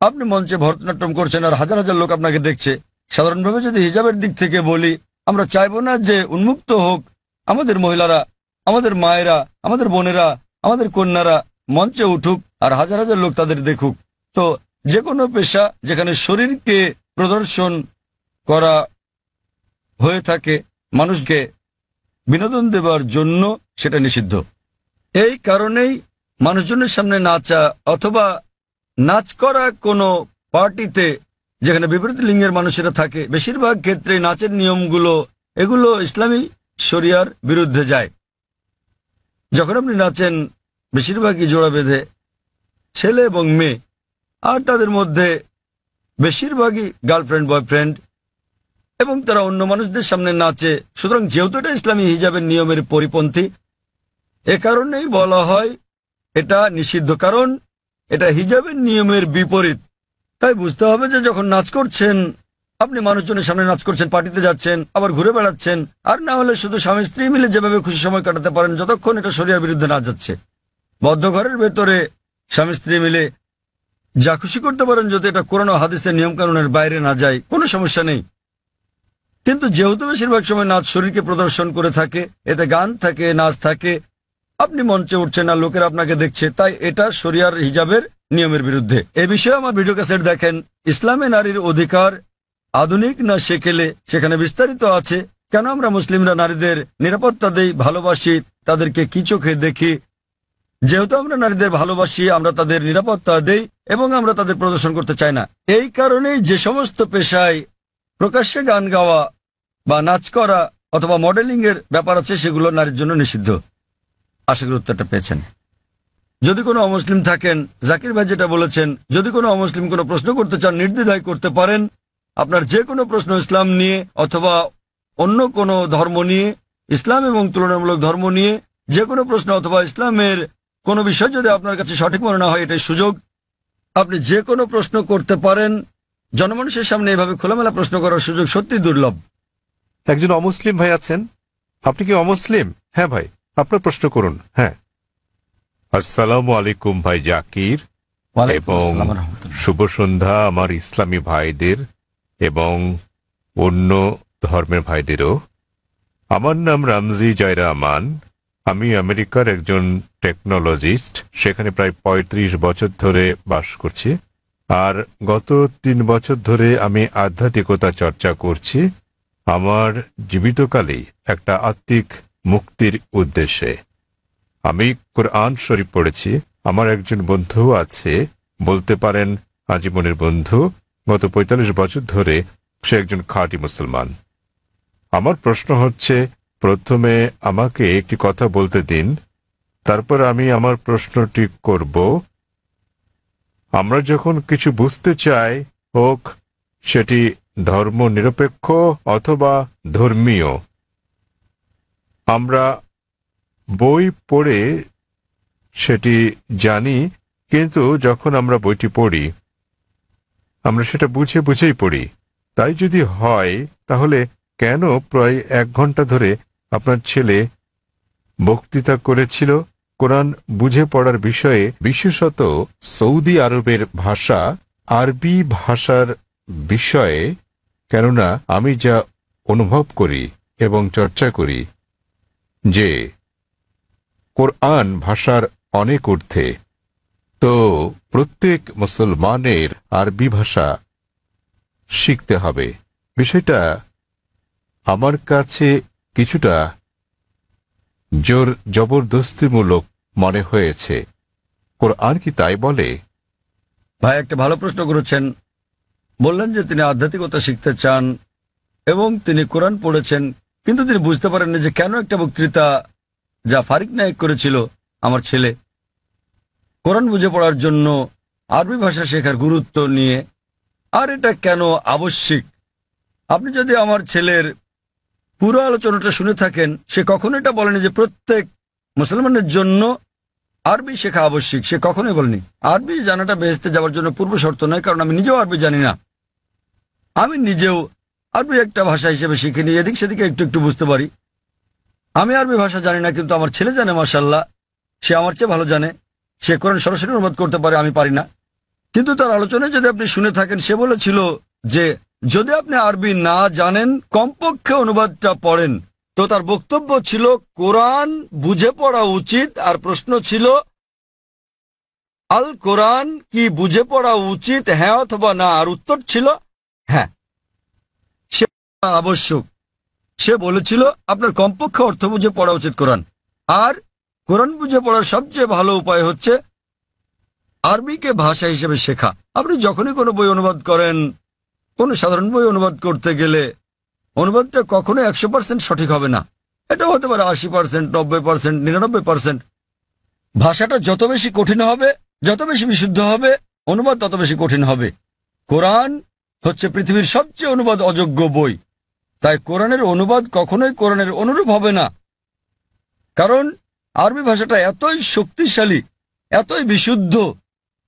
আপনি মঞ্চে ভরতনাট্যম করছেন আর হাজার হাজার লোক আপনাকে দেখছে। সাধারণভাবে যদি হিজাবের দিক থেকে বলি, আমরা চাইবো না যে উন্মুক্ত হোক আমাদের মহিলারা, আমাদের মায়েরা, আমাদের বোনেরা, আমাদের কন্যারা মঞ্চে উঠুক আর হাজার হাজার লোক তাদের দেখুক। তো যে কোনো পেশা যেখানে শরীরকে প্রদর্শন করা হয়ে থাকে মানুষকে বিনোদন দেবার জন্য, সেটা নিষিদ্ধ। এই কারণেই মানুষজনের সামনে নাচা অথবা নাচ করা কোনো পার্টিতে যেখানে বিপরীত লিঙ্গের মানুষেরা থাকে, বেশিরভাগ ক্ষেত্রে নাচের নিয়মগুলো এগুলো ইসলামী শরিয়ার বিরুদ্ধে যায়। যখন আপনি নাচেন বেশিরভাগই জোড়া বেঁধে, ছেলে এবং মেয়ে, আর তাদের মধ্যে বেশিরভাগই গার্লফ্রেন্ড বয়ফ্রেন্ড, এবং তারা অন্য মানুষদের সামনে নাচে। সুতরাং যেহেতু এটা ইসলামী হিজাবের নিয়মের পরিপন্থী, এ কারণেই বলা হয় এটা নিষিদ্ধ, কারণ এটা হিজাবের নিয়মের বিপরীত। তাই বুঝতে হবে যে যখন নাচ করছেন, আপনি মানুষজনের সামনে নাচ করছেন, পার্টিতে যাচ্ছেন, আবার ঘুরে বেড়াচ্ছেন, আর না হলে শুধু স্বামী স্ত্রী মিলে যেভাবে খুশি সময় কাটাতে পারেন, যতক্ষণ এটা শরিয়ার বিরুদ্ধে না যাচ্ছে। বদ্ধ ঘরের ভেতরে স্বামী স্ত্রী মিলে যা খুশি করতে পারেন, যদি এটা কোরআন ও হাদিসের নিয়মকানুনের বাইরে না যায়, কোনো সমস্যা নেই। কিন্তু যেহেতু বেশিরভাগ সময় নাচ শরীরকে প্রদর্শন করে থাকে, এতে গান থাকে, নাচ থাকে, আপনি মঞ্চে উঠছেন আর লোকেরা আপনাকে দেখছে, তাই এটা শরিয়ার হিজাবের নিয়মের বিরুদ্ধে। এ বিষয়ে আমার ভিডিও ক্যাসেট দেখেন, ইসলামে নারীর অধিকার আধুনিক না সেকেলে, সেখানে বিস্তারিত আছে কেন আমরা মুসলিমরা নারীদের নিরাপত্তা দেই, ভালোবাসি, তাদেরকে কি চোখে দেখি। যেহেতু আমরা নারীদের ভালোবাসি, আমরা তাদের নিরাপত্তা দেই এবং আমরা তাদের প্রদর্শন করতে চাই না। এই কারণেই যে সমস্ত পেশায় প্রকাশ্যে গান গাওয়া বা নাচ করা অথবা মডেলিং এর ব্যাপার আছে, সেগুলো নারীর জন্য নিষিদ্ধ। আশা করি উত্তরটা পেয়েছেন। যদি কোনো অমুসলিম থাকেন, জাকির ভাই যেটা বলেছেন, যদি কোনো অমুসলিম কোনো প্রশ্ন করতে চান, নির্দ্বিধায় করতে পারেন। আপনার যে কোনো প্রশ্ন ইসলাম নিয়ে অথবা অন্য কোনো ধর্ম নিয়ে, ইসলাম এবং তুলনামূলক ধর্ম নিয়ে যে কোনো প্রশ্ন, অথবা ইসলামের কোনো বিষয় যদি আপনার কাছে সঠিক মনে না হয়, এটাই সুযোগ, আপনি যে কোনো প্রশ্ন করতে পারেন। জনমানুষের সামনে এভাবে খোলামেলা প্রশ্ন করার সুযোগ সত্যি দুর্লভ। একজন অমুসলিম ভাই আছেন। আপনি কি অমুসলিম? হ্যাঁ ভাই, আপনার প্রশ্ন করুন। হ্যাঁ, আসসালামু আলাইকুম ভাই জাকির, এবং শুভ সন্ধ্যা আমার ইসলামী ভাইদের এবং অন্য ধর্মের ভাইদেরও। আমার নাম রামজি জয় রহমান। আমি আমেরিকার একজন টেকনোলজিস্ট, সেখানে প্রায় ৩৫ বছর ধরে বাস করছি। আর গত ৩ বছর ধরে আমি আধ্যাত্মিকতা চর্চা করছি আমার জীবিতকালেই একটা আত্মিক মুক্তির উদ্দেশ্যে। আমি কোরআন শরীফ পড়েছি। আমার একজন বন্ধু আছে, বলতে পারেন আজীবনের বন্ধু। গত ৪৫ বছর ধরে সে একজন খাঁটি মুসলমান। আমার প্রশ্ন হচ্ছে, প্রথমে আমাকে একটি কথা বলতে দিন, তারপর আমি আমার প্রশ্নটি করব। আমরা যখন কিছু বুঝতে চাই, হোক সেটি ধর্ম নিরপেক্ষ অথবা ধর্মীয়, আমরা বই পড়ে সেটি জানি কিন্তু যখন আমরা বইটি পড়ি আমরা সেটা বুঝে বুঝেই পড়ি। তাই যদি হয় তাহলে কেন প্রায় 1 ঘন্টা ধরে আপনার ছেলে বক্তৃতা করেছিল কোরআন বুঝে পড়ার বিষয়ে, বিশেষত সৌদি আরবের ভাষা আরবি ভাষার বিষয়ে? কেননা আমি যা অনুভব করি এবং চর্চা করি যে কোরআন ভাষার অনেক ঊর্ধ্বে, তো প্রত্যেক মুসলমানের আরবি ভাষা শিখতে হবে। বিষয়টা আমার কাছে কিছুটা জোর জবরদস্তিমূলক মনে হয়েছে। কোরআন কি তাই বলে? ভাই একটা ভালো প্রশ্ন করেছেন। বললেন যে তিনি আধ্যাত্মিকতা শিখতে চান এবং তিনি কোরআন পড়েছেন, কিন্তু তিনি বুঝতে পারেননি যে কেন একটা বক্তৃতা যা ফারিক নায়েক করেছিল আমার ছেলে কোরআন বুঝে পড়ার জন্য আরবি ভাষা শেখার গুরুত্ব নিয়ে, আর এটা কেন আবশ্যিক। আপনি যদি আমার ছেলের পুরো আলোচনাটা শুনে থাকেন, সে কখনো এটা বলেনি যে প্রত্যেক মুসলমানের জন্য আরবি শেখা আবশ্যিক। সে কখনোই বলেনি। আরবি জানাটা বেহেশতে যাওয়ার জন্য পূর্ব শর্ত নয়, কারণ আমি নিজেও আরবি জানি না। আমি নিজেও আরবি একটা ভাষা হিসেবে শিখিনি, এদিক সেদিকে একটু একটু বুঝতে পারি। আমি আরবি ভাষা জানি না, কিন্তু আমার ছেলে জানে, মাশাআল্লাহ। সে আমার চেয়ে ভালো জানে। সে কোরআন সরাসরি অনুবাদ করতে পারে, আমি পারি না। কিন্তু তার আলোচনায় যদি আপনি শুনে থাকেন, সে বলেছিল যে যদি আপনি আরবি না জানেন কমপক্ষে অনুবাদটা পড়েন। তো তার বক্তব্য ছিল কোরআন বুঝে পড়া উচিত, আর প্রশ্ন ছিল আল কোরআন কি বুঝে পড়া উচিত, হ্যাঁ অথবা না? আর উত্তর ছিল হ্যাঁ, সে আবশ্যক। সে বলেছিল আপনার কমপক্ষে অর্থ বুঝে পড়া উচিত কোরআন, আর কোরআন বুঝে পড়ার সবচেয়ে ভালো উপায় হচ্ছে আরবিকে ভাষা হিসেবে শেখা। আপনি যখনই কোনো বই অনুবাদ করেন, কোনো সাধারণ বই অনুবাদ করতে গেলে অনুবাদটা কখনো 100% সঠিক হবে না। এটা হতে পারে 80%, 90%, 99%। ভাষাটা যত বেশি কঠিন হবে, যত বেশি বিশুদ্ধ হবে, অনুবাদ তত বেশি কঠিন হবে। কোরআন হচ্ছে পৃথিবীর সবচেয়ে অনুবাদ অযোগ্য বই। তাই কোরআনের অনুবাদ কখনোই কোরআনের অনুরূপ হবে না, কারণ আরবি ভাষাটা এতই শক্তিশালী, এতই বিশুদ্ধ,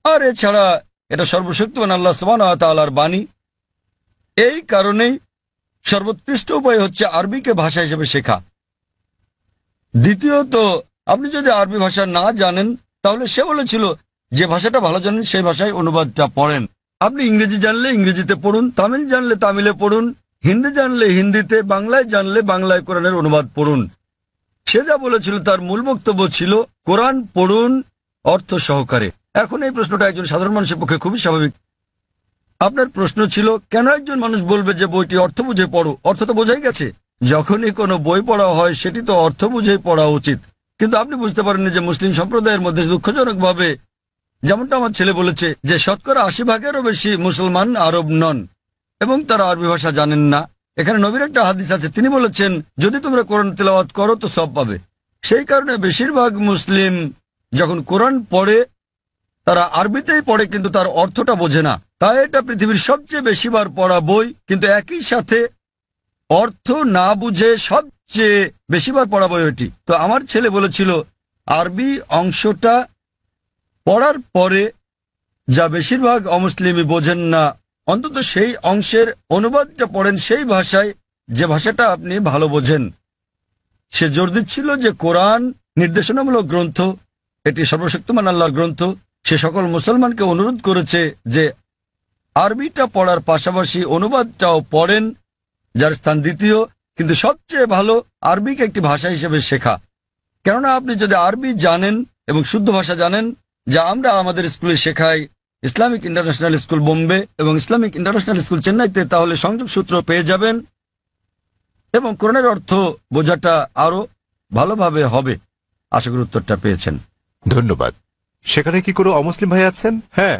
আর এছাড়া এটা সর্বশক্তিমান আল্লাহ সুবহানাহু ওয়া তাআলার বাণী। এই কারণেই সর্বোৎকৃষ্ট উপায় হচ্ছে আরবিকে ভাষা হিসেবে শেখা। দ্বিতীয়ত, আপনি যদি আরবি ভাষা না জানেন, তাহলে সে বলেছিল যে ভাষাটা ভালো জানেন সেই ভাষায় অনুবাদটা পড়েন। আপনি ইংরেজি জানলে ইংরেজিতে পড়ুন, তামিল জানলে তামিলে পড়ুন, হিন্দি জানলে হিন্দিতে, বাংলায় জানলে বাংলায় কোরআনের অনুবাদ পড়ুন। সে যা বলেছিল তার মূল বক্তব্য ছিল কোরআন পড়ুন অর্থ সহকারে। এখন এই প্রশ্নটা একজন সাধারণ মানুষের পক্ষে খুবই স্বাভাবিক। আপনার প্রশ্ন ছিল কেন একজন মানুষ বলবে যে বইটি অর্থ বুঝে পড়ো? অর্থ তো বোঝাই গেছে। যখনই কোনো বই পড়া হয় সেটি তো অর্থ বুঝেই পড়া উচিত। কিন্তু আপনি বুঝতে পারেননি যে মুসলিম সম্প্রদায়ের মধ্যে দুঃখজনকভাবে, যেমনটা আমার ছেলে বলেছে, যে শতকরা 80%-এরও বেশি মুসলমান আরব নন এবং তারা আরবি ভাষা জানেন না। এখানে নবীর একটা হাদিস আছে, তিনি বলেছেন যদি তোমরা কোরআন তেলাওয়াত করো তো সব পাবে। সেই কারণে বেশিরভাগ মুসলিম যখন কোরআন পড়ে তারা আরবিতেই পড়ে, কিন্তু তার অর্থটা বোঝে না। তাই এটা পৃথিবীর সবচেয়ে বেশিবার পড়া বই, কিন্তু একই সাথে অর্থ না বুঝে সবচেয়ে বেশিবার পড়া বই ওইটি। তো আমার ছেলে বলেছিল আরবি অংশটা পড়ার পরে যা বেশিরভাগ অমুসলিমই বোঝেন না, অন্তত সেই অংশের অনুবাদটা পড়েন সেই ভাষায়, যে ভাষাটা আপনি ভালো বোঝেন। সে জোর দিচ্ছিল যে কোরআন নির্দেশনামূলক গ্রন্থ, এটি সর্বশক্তিমান আল্লাহর গ্রন্থ। সে সকল মুসলমানকে অনুরোধ করেছে যে আরবিটা পড়ার পাশাপাশি অনুবাদটাও পড়েন, যার স্থান দ্বিতীয়, কিন্তু সবচেয়ে ভালো আরবিকে একটি ভাষা হিসেবে শেখা। কেননা আপনি যদি আরবি জানেন এবং শুদ্ধ ভাষা জানেন, যা আমরা আমাদের স্কুলে শেখাই, ইসলামিক ইন্টারন্যাশনাল স্কুল বোম্বে এবং ইসলামিক ইন্টারন্যাশনাল স্কুল চেন্নাইতে, তাহলে সংযোগ সূত্র পেয়ে যাবেন এবং কোরআনের অর্থ বোঝাটা আরো ভালোভাবে হবে। আশা করি উত্তরটা পেয়েছেন। ধন্যবাদ। সেখানে কি কোনো অমুসলিম ভাই আছেন? হ্যাঁ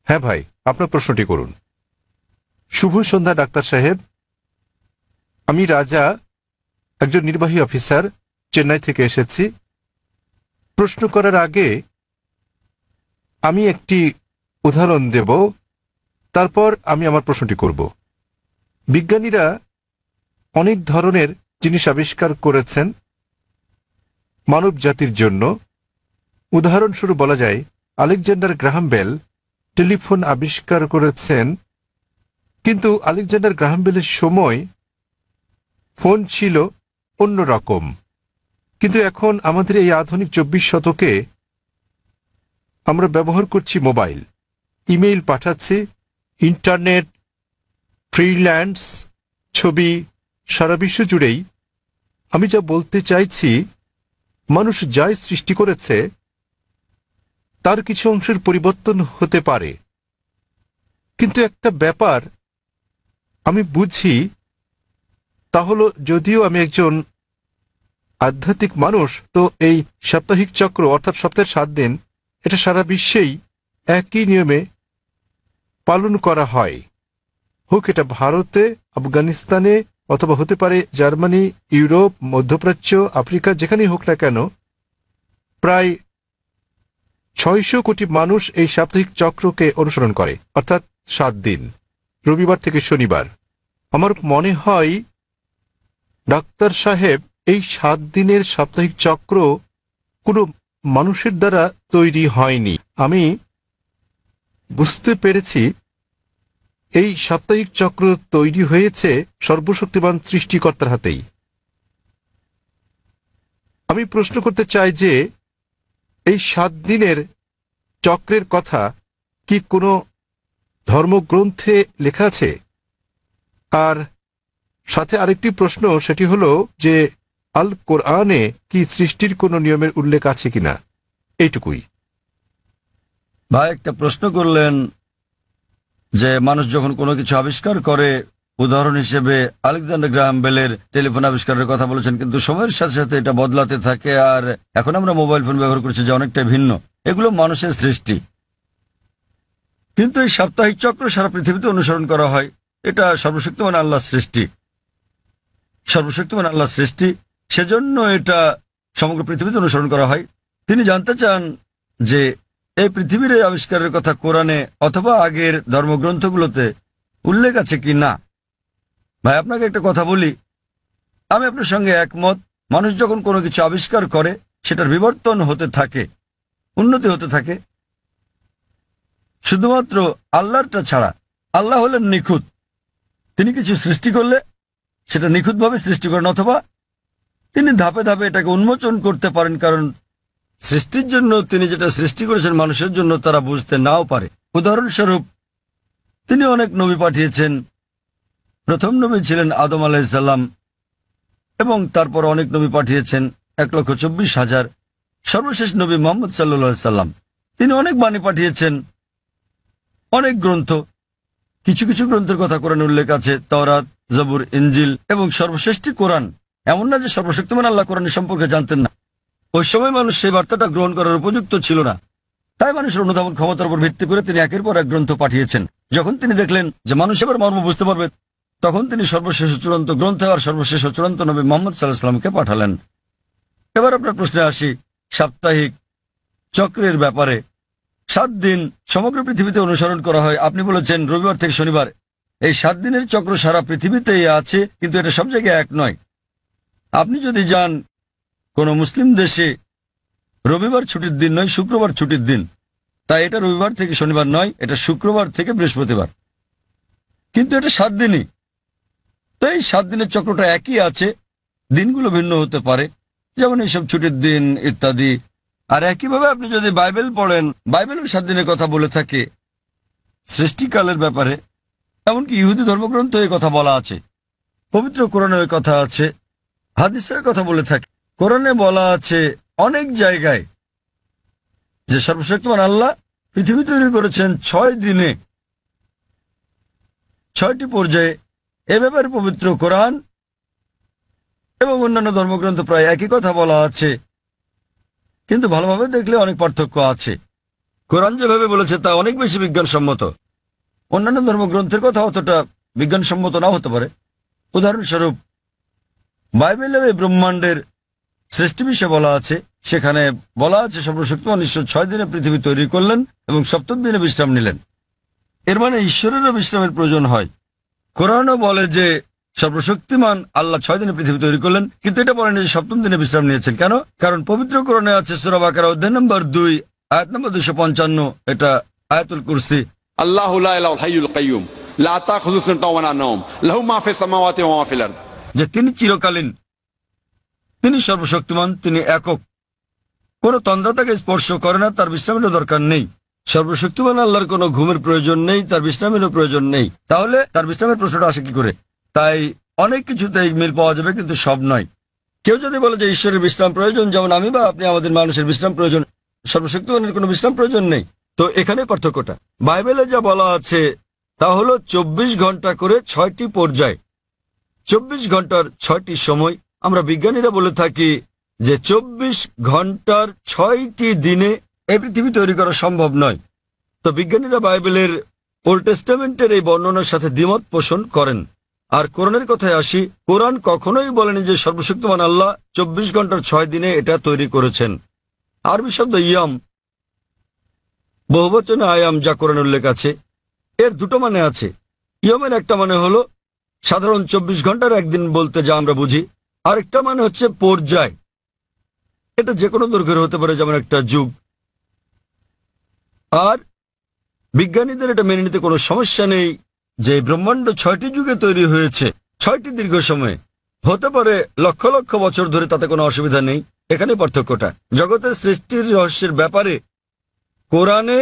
হ্যাঁ ভাই, আপনার প্রশ্নটি করুন। শুভ সন্ধ্যা ডাক্তার সাহেব, আমি রাজা, একজন নির্বাহী অফিসার, চেন্নাই থেকে এসেছি। প্রশ্ন করার আগে আমি একটি উদাহরণ দেব, তারপর আমি আমার প্রশ্নটি করব। বিজ্ঞানীরা অনেক ধরনের জিনিস আবিষ্কার করেছেন মানব জাতির জন্য। উদাহরণস্বরূপ বলা যায় আলেকজান্ডার গ্রাহাম বেল টেলিফোন আবিষ্কার করেছেন, কিন্তু আলেকজান্ডার গ্রাহাম বেলের সময় ফোন ছিল অন্যরকম। কিন্তু এখন আমাদের এই আধুনিক 24 শতকে আমরা ব্যবহার করছি মোবাইল, ইমেইল পাঠাচ্ছি, ইন্টারনেট, ফ্রিল্যান্স, ছবি, সারা বিশ্ব জুড়েই। আমি যা বলতে চাইছি, মানুষ যাই সৃষ্টি করেছে তার কিছু অংশের পরিবর্তন হতে পারে, কিন্তু একটা ব্যাপার আমি বুঝি, তা হলো যদিও আমি একজন আধ্যাত্মিক মানুষ, তো এই সাপ্তাহিক চক্র অর্থাৎ সপ্তাহের 7 দিন এটা সারা বিশ্বেই একই নিয়মে পালন করা হয়, হোক এটা ভারতে, আফগানিস্তানে, অথবা হতে পারে জার্মানি, ইউরোপ, মধ্যপ্রাচ্য, আফ্রিকা, যেখানেই হোক না কেন। প্রায় 600 কোটি মানুষ এই সাপ্তাহিক চক্রকে অনুসরণ করে, অর্থাৎ 7 দিন, রবিবার থেকে শনিবার। আমার মনে হয় ডাক্তার সাহেব, এই 7 দিনের সাপ্তাহিক চক্র কোনো মানুষের দ্বারা তৈরি হয়নি। আমি বুঝতে পেরেছি এই সাপ্তাহিক চক্র তৈরি হয়েছে সর্বশক্তিমান সৃষ্টিকর্তার হাতেই। আমি প্রশ্ন করতে চাই যে এই 7 দিনের চক্রের কথা কি কোনো ধর্মগ্রন্থে লেখা আছে? আর সাথে আরেকটি প্রশ্ন, সেটি হলো যে আল কোরআনে কি সৃষ্টির কোনো নিয়মের উল্লেখ আছে কিনা? এইটুকুই। ভাই একটা প্রশ্ন করলেন যে মানুষ যখন কোনো কিছু আবিষ্কার করে, উদাহরণ হিসেবে আলেকজান্ডার গ্রাহাম বেলের টেলিফোন আবিষ্কারের কথা বলেছেন, কিন্তু সময়ের সাথে সাথে এটা বদলাতে থাকে, আর এখন আমরা মোবাইল ফোন ব্যবহার করছি যে অনেকটা ভিন্ন। এগুলো মানুষের সৃষ্টি, কিন্তু এই সাপ্তাহিক চক্র সারা পৃথিবীতে অনুসরণ করা হয়। এটা সর্বশক্তিমান আল্লাহর সৃষ্টি, সর্বশক্তিমান আল্লাহর সৃষ্টি, সেজন্য এটা সমগ্র পৃথিবীতে অনুসরণ করা হয়। তিনি জানতে চান যে এই পৃথিবীর এই আবিষ্কারের কথা কোরআনে অথবা আগের ধর্মগ্রন্থগুলোতে উল্লেখ আছে কি না। ভাই আপনাকে একটা কথা বলি, আমি আপনার সঙ্গে একমত। মানুষ যখন কোনো কিছু আবিষ্কার করে সেটার বিবর্তন হতে থাকে, উন্নতি হতে থাকে, শুধুমাত্র আল্লাহরটা ছাড়া। আল্লাহ হলেন নিখুঁত, তিনি কিছু সৃষ্টি করলে সেটা নিখুঁতভাবে সৃষ্টি করেন, অথবা তিনি ধাপে ধাপে এটাকে উন্মোচন করতে পারেন, কারণ সৃষ্টির জন্য তিনি যেটা সৃষ্টি করেছেন মানুষের জন্য তারা বুঝতে নাও পারে। উদাহরণস্বরূপ তিনি অনেক নবী পাঠিয়েছেন। প্রথম নবী ছিলেন আদম আলাইহিসসালাম, এবং তারপর অনেক নবী পাঠিয়েছেন 1,24,000। সর্বশেষ নবী মুহাম্মদ সাল্লাল্লাহু আলাইহি সাল্লাম, তিনি অনেক বাণী পাঠিয়েছেন, অনেক গ্রন্থ। কিছু কিছু গ্রন্থের কথা কোরআনে উল্লেখ আছে, তাওরাত, জবুর, ইনজিল, এবং সর্বশ্রেষ্ঠ কোরআন। এমন না যে সর্বশক্তিমান আল্লাহ কোরআনের সম্পর্কে জানতেন না। ওই সময় মানুষ সেই বার্তাটা গ্রহণ করার উপযুক্ত ছিল না, তাই মানুষের অনুধাবন ক্ষমতার উপর ভিত্তি করে তিনি একের পর এক গ্রন্থ পাঠিয়েছেন। যখন তিনি দেখলেন যে মানুষ এবার মর্ম বুঝতে পারবে, তখন তিনি সর্বশেষ চূড়ান্ত গ্রন্থ আর সর্বশেষ চূড়ান্ত নবী মুহাম্মদ সাল্লাল্লাহু আলাইহি সাল্লামকে পাঠালেন। এবার আপনার প্রশ্নে আসি, সাপ্তাহিক চক্রের ব্যাপারে। 7 দিন সমগ্র পৃথিবীতে অনুসরণ করা হয়। আপনি বলেছেন রবিবার থেকে শনিবার। এই 7 দিনের চক্র সারা পৃথিবীতেই আছে, কিন্তু এটা সব জায়গায় এক নয়। আপনি যদি যান কোন মুসলিম দেশে, রবিবার ছুটির দিন নয়, শুক্রবার ছুটির দিন, তাই এটা রবিবার থেকে শনিবার নয়, এটা শুক্রবার থেকে বৃহস্পতিবার, কিন্তু এটা 7 দিনই। তো এই 7 দিনের চক্রটা একই আছে, দিনগুলো ভিন্ন হতে পারে, যেমন এইসব ছুটির দিন ইত্যাদি। আর একইভাবে আপনি যদি বাইবেল পড়েন, বাইবেলের 7 দিনের কথা বলে থাকে সৃষ্টিকালের ব্যাপারে। এমনকি ইহুদি ধর্মগ্রন্থ এই কথা বলা আছে, পবিত্র কোরআনে ওই কথা আছে, হাদিসে কথা বলে থাকে। কোরআনে বলা আছে অনেক জায়গায় যে সর্বশক্তিমান আল্লাহ পৃথিবী তৈরি করেছেন 6 দিনে, 6টি পর্যায়ে। এ ব্যাপারে পবিত্র কোরআন এবং অন্যান্য ধর্মগ্রন্থ প্রায় একই কথা বলা আছে, কিন্তু ভালোভাবে দেখলে অনেক পার্থক্য আছে। কোরআন যেভাবে বলেছে তা অনেক বেশি বিজ্ঞানসম্মত, অন্যান্য ধর্মগ্রন্থের কথা অতটা বিজ্ঞানসম্মত নাও হতে পারে। উদাহরণস্বরূপ বাইবেলে এই ব্রহ্মাণ্ডের সৃষ্টি বিষয়ে বলা আছে, সেখানে বলা আছে সর্বশক্তিমান ঈশ্বর 6 দিনে পৃথিবী তৈরি করলেন এবং 7ম দিনে বিশ্রাম নিলেন। এর মানে ঈশ্বরেরও বিশ্রামের প্রয়োজন হয়। কোরআনও বলে যে সর্বশক্তিমান আল্লাহ 6 দিনে পৃথিবী তৈরি করলেন, কিন্তু এটা বলেন যে 7ম দিনে বিশ্রাম নিয়েছেন। কেন? কারণ পবিত্র কোরআনে আছে সূরা বাকারা অধ্যায় নম্বর 2 আয়াত নম্বর 255, এটা আয়াতুল কুরসি। আল্লাহু লা ইলাহা ইল্লাল হাইয়ুল কাইয়ুম লা তাখুযু সিনাতুন ওয়া লা নাওম লাহু মা ফিস সামাওয়াতি ওয়া মা ফিল আরদ। যে তিনি চিরকালীন, তিনি সর্বশক্তিমান, তিনি একক, কোনো তন্দ্রা তাকে স্পর্শ করে না, তার বিশ্রামেরও দরকার নেই। সর্বশক্তিমান আল্লাহর কোনো ঘুমের প্রয়োজন নেই, তার বিশ্রামেরও প্রয়োজন নেই। তাহলে তার বিশ্রামের প্রশ্নটা আসে কি করে? তাই অনেক কিছুতেই মিল পাওয়া যাবে, কিন্তু সব নয়। কেউ যদি বলে যে ঈশ্বরের বিশ্রাম প্রয়োজন, যেমন আমি বা আপনি আমাদের মানুষের বিশ্রাম প্রয়োজন, সর্বশক্তিমানের কোনো বিশ্রাম প্রয়োজন নেই, তো এখানে পার্থক্যটা। বাইবেলে যা বলা আছে তা হলো 24 ঘন্টা করে 6টি পর্যায়, 24 ঘন্টার 6টি সময়। আমরা বিজ্ঞানীরা বলে থাকি যে 24 ঘন্টার 6টি দিনে এই পৃথিবী তৈরি করা সম্ভব নয়। তো বিজ্ঞানীরা বাইবেলের ওল্ড টেস্টামেন্টের এই বর্ণনার সাথে দ্বিমত পোষণ করেন। আর কোরআনের কথায় আসি, কোরআন কখনোই বলেনি যে সর্বশক্তিমান আল্লাহ 24 ঘন্টার 6 দিনে এটা তৈরি করেছেন। আরবি শব্দ ইয়াম, বহুবচনে আয়াম, যা কোরআনে উল্লেখ আছে, এর দুটো মানে আছে। ইয়মের একটা মানে হলো সাধারণ 24 ঘন্টার একদিন বলতে যা আমরা বুঝি, আরেকটা মানে হচ্ছে পর্যায়। এটা যে কোনো দৈর্ঘ্যের হতে পারে, যেমন একটা যুগ। আর বিজ্ঞানীদের এটা মেনে নিতে কোনো সমস্যা নেই যে ব্রহ্মাণ্ড 6টি যুগে তৈরি হয়েছে, 6টি দীর্ঘ সময়ে, হতে পারে লক্ষ লক্ষ বছর ধরে, তাতে কোনো অসুবিধা নেই। এখানে পার্থক্যটা। জগতের সৃষ্টির রহস্যের ব্যাপারে কোরআনে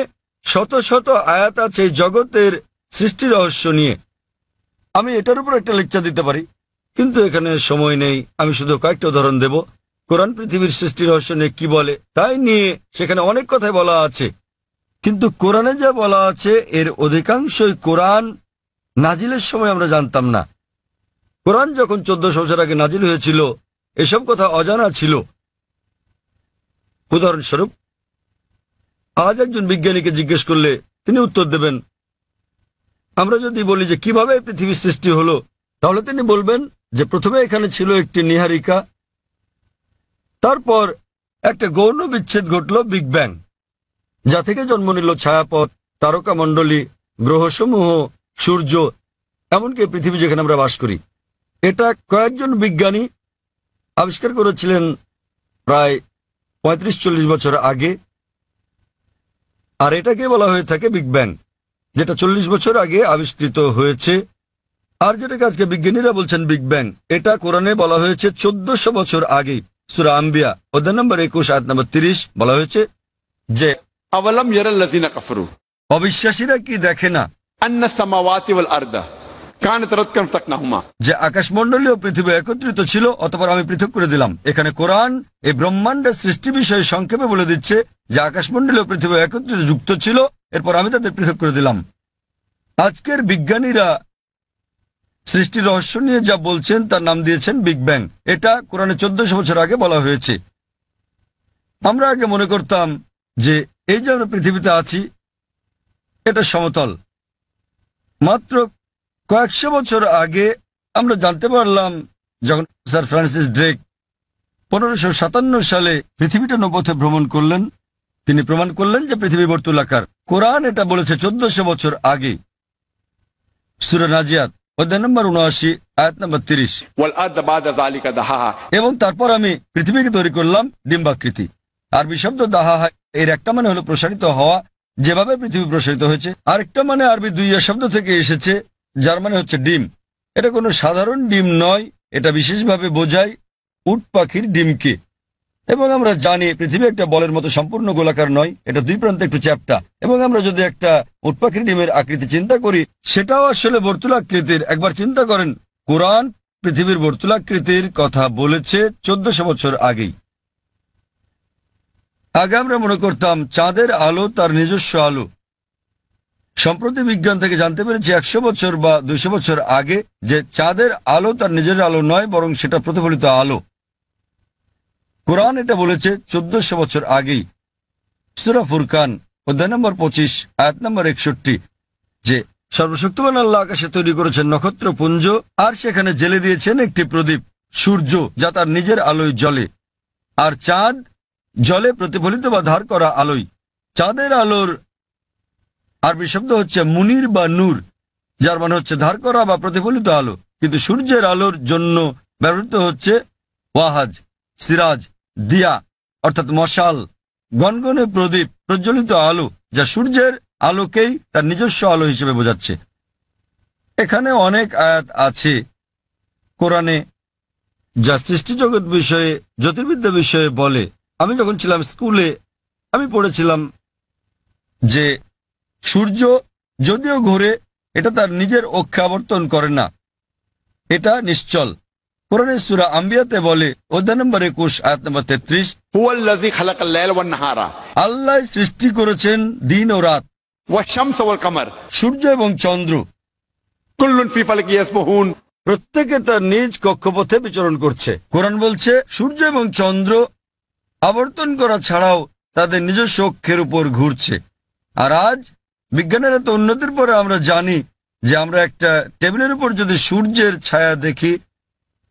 শত শত আয়াত আছে জগতের সৃষ্টি রহস্য নিয়ে। আমি এটার উপর একটা লেকচার দিতে পারি, কিন্তু এখানে সময় নেই। আমি শুধু কয়েকটা উদাহরণ দেব। কোরআন পৃথিবীর সৃষ্টি রহস্য নিয়ে কি বলে তাই নিয়ে সেখানে অনেক কথাই বলা আছে, কিন্তু কোরআনে যা বলা আছে এর অধিকাংশই কোরআন নাজিলের সময় আমরা জানতাম না। কোরআন যখন 1400 বছর আগে নাজিল হয়েছিল, এসব কথা অজানা ছিল। উদাহরণস্বরূপ, আজ একজন বিজ্ঞানীকে জিজ্ঞেস করলে তিনি উত্তর দেবেন। আমরা যদি বলি যে কিভাবে পৃথিবীর সৃষ্টি হলো, তাহলে তিনি বলবেন যে প্রথমে এখানে ছিল একটি নীহারিকা, তারপর একটা গৌণ বিচ্ছেদ ঘটল, বিগ ব্যাং, যা থেকে জন্ম নিল ছায়াপথ, তারকামণ্ডলী, গ্রহসমূহ, সূর্য, এমনকি পৃথিবী যেখানে আমরা বাস করি। এটা কয়েকজন বিজ্ঞানী আবিষ্কার করেছিলেন প্রায় 35-40 বছর আগে। আর এটাকে বলা হয়ে থাকে বিগ ব্যাং, যেটা 40 বছর আগে আবিষ্কৃত হয়েছে। আর যেটাকে আজকে বিজ্ঞানীরা বলছেন বিগ ব্যাং, এটা কোরআনে বলা হয়েছে 1400 বছর আগে। সূরা আম্বিয়া অধ্যায় নম্বর 21 আয়াত নম্বর 30 বলা হয়েছে যে আওয়ালাম ইয়ারাল্লাযিনা কাফারু, অবিশ্বাসীরা কি দেখে না আন্নাস সামাওয়াতি ওয়াল আরদা কানাত রাতকান ফাতাকনাহুমা, যে আকাশমণ্ডলী ও পৃথিবী একত্রিত ছিল, অতঃপর আমি পৃথক করে দিলাম। এখানে কোরআন এই ব্রহ্মাণ্ডের সৃষ্টি বিষয়ে সংক্ষেপে বলে দিচ্ছে যে আকাশমণ্ডলী ও পৃথিবী একত্রিত যুক্ত ছিল, এরপর আমি তাদের পৃথক করে দিলাম। আজকের বিজ্ঞানীরা সৃষ্টির রহস্য নিয়ে যা বলছেন তার নাম দিয়েছেন বিগ ব্যাং। এটা কোরআনে 1400 বছর আগে বলা হয়েছে। আমরা আগে মনে করতাম যে এই যে আমরা পৃথিবীতে আছি এটা সমতল। মাত্র কয়েকশো বছর আগে আমরা জানতে পারলাম, যখন স্যার ফ্রান্সিস ড্রেক 1557 সালে পৃথিবীটা নৌপথে ভ্রমণ করলেন, তিনি প্রমাণ করলেন যে পৃথিবী বর্তুলাকার। কোরআন এটা বলেছে 1400 বছর আগে। সূরা নাজিয়াত অধ্যায় নম্বর 79 আয়াত নম্বর 30। ওয়াল আরদা বাদা যালিকা দাহাহা, এবং তারপর আমি পৃথিবীকে তৈরি করলাম ডিম্বাকৃতি। আরবি শব্দ দাহাহা, এর একটা মানে হলো প্রসারিত হওয়া, যেভাবে পৃথিবী প্রসারিত হয়েছে। আরেকটা মানে আরবি দুইয়া শব্দ থেকে এসেছে, যার মানে হচ্ছে ডিম। এটা কোনো সাধারণ ডিম নয়, এটা বিশেষভাবে বোঝায় উট পাখির ডিমকে। এবং আমরা জানি পৃথিবী একটা বলের মতো সম্পূর্ণ গোলাকার নয়, এটা দুই প্রান্তে একটু চ্যাপ্টা। এবং আমরা যদি একটা উট পাখির ডিমের আকৃতি চিন্তা করি, সেটাও আসলে বর্তুলাকৃতির। একবার চিন্তা করেন, কোরআন পৃথিবীর বর্তুলাকৃতির কথা বলেছে 1400 বছর আগেই। আগে আমরা মনে করতাম চাঁদের আলো তার নিজস্ব আলো। সম্প্রতি বিজ্ঞান থেকে জানতে পেরেছি 100 বছর বা 200 বছর আগে যে চাঁদের আলো তার নিজের আলো নয়, বরং সেটা প্রতিফলিত আলো। কোরআন এটা বলেছে 1400 বছর আগেই। সূরা ফুরকান অধ্যায় নম্বর 25 আয়াত নম্বর 61, যে সর্বশক্তিমান আল্লাহ আকাশে তৈরি করেছেন নক্ষত্রপুঞ্জ, আর সেখানে জেলে দিয়েছেন একটি প্রদীপ, সূর্য, যা তার নিজের আলোয় জ্বলে, আর চাঁদ জলে প্রতিফলিত বা ধার করা আলোয়। চাঁদের আলোর আরবি শব্দ হচ্ছে মুনির বা নূর, যার মানে হচ্ছে ধার করা বা প্রতিফলিত আলো। কিন্তু সূর্যের আলোর জন্য ব্যবহৃত হচ্ছে ওয়াহাজ, সিরাজ, দিয়া, অর্থাৎ মশাল, গনগনে প্রদীপ, প্রজ্বলিত আলো, যা সূর্যের আলোকেই তার নিজস্ব আলো হিসেবে বোঝাচ্ছে। এখানে অনেক আয়াত আছে কোরআনে যা সৃষ্টিজগৎ বিষয়ে, জ্যোতির্বিদ্যা বিষয়ে বলে। আমি যখন ছিলাম স্কুলে আমি পড়েছিলাম যে সূর্য যদিও ঘোরে, এটা তার নিজের অক্ষে আবর্তন করে না, এটা নিশ্চল। কোরআনের সূরা আম্বিয়াতে বলে, অধ্যায় নম্বর 21 আয়াত নম্বর 33, হুয়াল্লাযী খালাকাল লাইলা ওয়ান নাহারা আল্লাহ সৃষ্টি করেছেন দিন ও রাত, ওয়াশ শামসা ওয়াল কামার সূর্য এবং চন্দ্র, কুল্লুন ফি ফালাকি ইয়াসবাহুন। প্রত্যেকে তার নিজ কক্ষপথে বিচরণ করছে। কোরআন বলছে সূর্য এবং চন্দ্র আবর্তন করা ছাড়াও তাদের নিজস্ব অক্ষের উপর ঘুরছে। আর আজ বিজ্ঞানের এত উন্নতির পরে আমরা জানি যে আমরা একটা টেবিলের উপর যদি সূর্যের ছায়া দেখি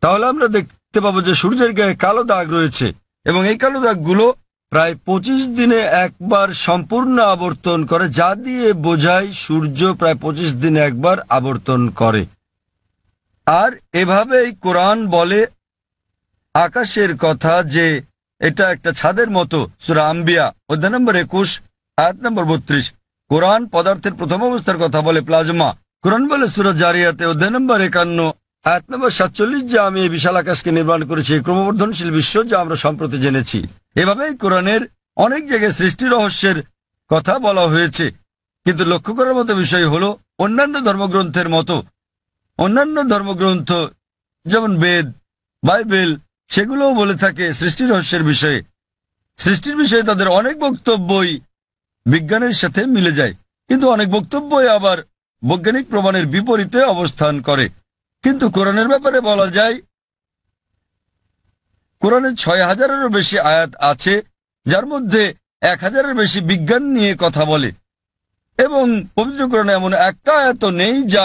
তাহলে আমরা দেখতে পাবো যে সূর্যের গায়ে কালো দাগ রয়েছে, এবং এই কালো দাগগুলো প্রায় 25 দিনে একবার সম্পূর্ণ আবর্তন করে, যা দিয়ে বোঝায় সূর্য প্রায় 25 দিনে একবার আবর্তন করে। আর এভাবেই কোরআন বলে আকাশের কথা যে এটা একটা ছাদের মতো। সূরা আম্বিয়া অধ্যায় নম্বর 21 আয়াত নম্বর 32। কোরআন পদার্থের প্রথম অবস্থার কথা বলে প্লাজমা। কোরআন বলে সূরা জারিয়াতে অধ্যায় নম্বর 51 আয়াত নম্বর 47 যে আমি এই বিশাল আকাশকে নির্মাণ করেছি, এই ক্রমবর্ধনশীল বিশ্ব যা আমরা সম্প্রতি জেনেছি। এভাবেই কোরআনের অনেক জায়গায় সৃষ্টি রহস্যের কথা বলা হয়েছে। কিন্তু লক্ষ্য করার মতো বিষয় হলো অন্যান্য ধর্মগ্রন্থের মতো অন্যান্য ধর্মগ্রন্থ যেমন বেদ, বাইবেল, সেগুলোও বলে থাকে সৃষ্টি রহস্যের বিষয়ে। সৃষ্টির বিষয়ে তাদের অনেক বক্তব্যই বিজ্ঞানের সাথে মিলে যায়, কিন্তু অনেক বক্তব্যই আবার বৈজ্ঞানিক প্রমাণের বিপরীতে অবস্থান করে। কিন্তু কোরআনের ব্যাপারে বলা যায় কোরআনে 6000-এরও বেশি আয়াত আছে, যার মধ্যে 1000-এর বেশি বিজ্ঞান নিয়ে কথা বলে, এবং পবিত্র কোরআনে এমন একটা আয়াত নেই যা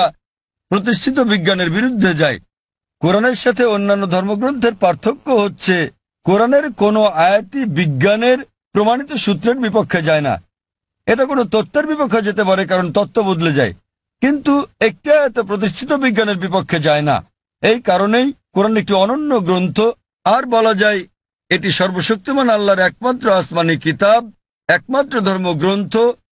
প্রতিষ্ঠিত বিজ্ঞানের বিরুদ্ধে যায়। কোরআনের সাথে অন্যান্য ধর্মগ্রন্থের পার্থক্য হচ্ছে কোরআনের কোনো আয়াতই বিজ্ঞানের প্রমাণিত সূত্রের বিপক্ষে যায় না। এটা কোনো তত্ত্বের বিপক্ষে যেতে পারে, কারণ তত্ত্ব বদলে যায়, কিন্তু একটি আয়াত প্রতিষ্ঠিত বিজ্ঞানের বিপক্ষে যায় না। এই কারণেই কোরআন একটি অনন্য গ্রন্থ, আর বলা যায় এটি সর্বশক্তিমান আল্লাহর একমাত্র আসমানি কিতাব, একমাত্র ধর্মগ্রন্থ